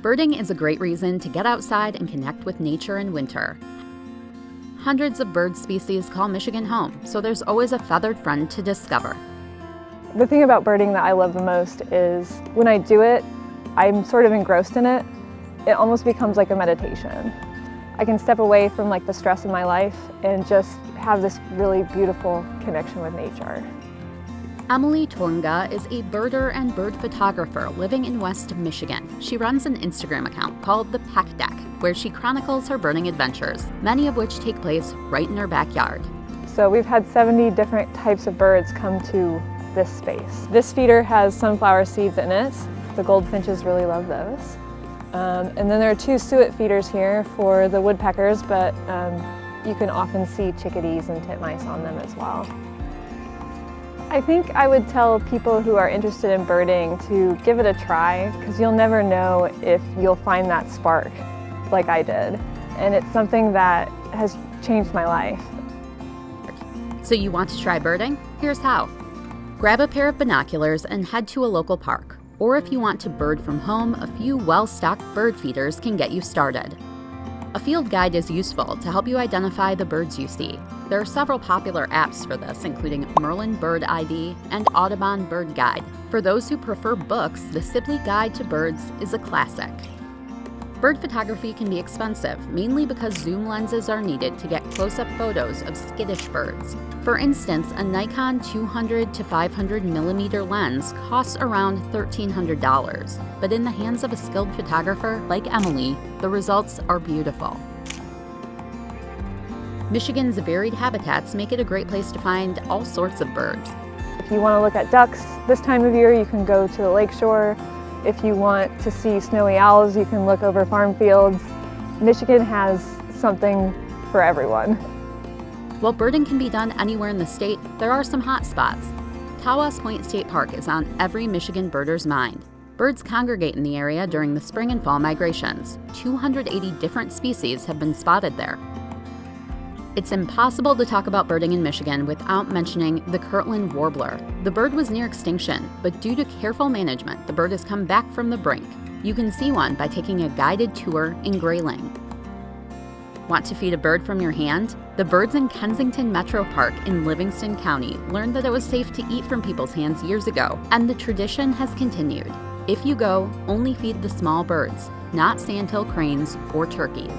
Birding is a great reason to get outside and connect with nature in winter. Hundreds of bird species call Michigan home, so there's always a feathered friend to discover. The thing about birding that I love the most is when I do it, I'm sort of engrossed in it. It almost becomes like a meditation. I can step away from the stress of my life and just have this really beautiful connection with nature. Tornga is a birder and bird photographer living in West Michigan. She runs an Instagram account called The Peck Deck, where she chronicles her birding adventures, many of which take place right in her backyard. So we've had 70 different types of birds come to this space. This feeder has sunflower seeds in it. The goldfinches really love those. And then there are 2 suet feeders here for the woodpeckers, but you can often see chickadees and titmice on them as well. I think I would tell people who are interested in birding to give it a try, because you'll never know if you'll find that spark like I did. And it's something that has changed my life. So you want to try birding? Here's how. Grab a pair of binoculars and head to a local park. Or if you want to bird from home, a few well-stocked bird feeders can get you started. A field guide is useful to help you identify the birds you see. There are several popular apps for this, including Merlin Bird ID and Audubon Bird Guide. For those who prefer books, the Sibley Guide to Birds is a classic. Bird photography can be expensive, mainly because zoom lenses are needed to get close-up photos of skittish birds. For instance, a Nikon 200 to 500 millimeter lens costs around $1,300, but in the hands of a skilled photographer like Emily, the results are beautiful. Michigan's varied habitats make it a great place to find all sorts of birds. If you want to look at ducks this time of year, you can go to the lakeshore. If you want to see snowy owls, you can look over farm fields. Michigan has something for everyone. While birding can be done anywhere in the state, there are some hot spots. Tawas Point State Park is on every Michigan birder's mind. Birds congregate in the area during the spring and fall migrations. 280 different species have been spotted there. It's impossible to talk about birding in Michigan without mentioning the Kirtland warbler. The bird was near extinction, but due to careful management, the bird has come back from the brink. You can see one by taking a guided tour in Grayling. Want to feed a bird from your hand? The birds in Kensington Metro Park in Livingston County learned that it was safe to eat from people's hands years ago, and the tradition has continued. If you go, only feed the small birds, not sandhill cranes or turkeys.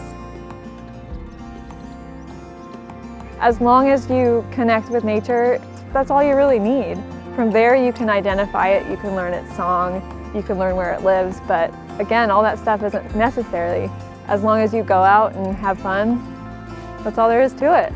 As long as you connect with nature, that's all you really need. From there you can identify it, you can learn its song, you can learn where it lives, but again, all that stuff isn't necessary. As long as you go out and have fun, that's all there is to it.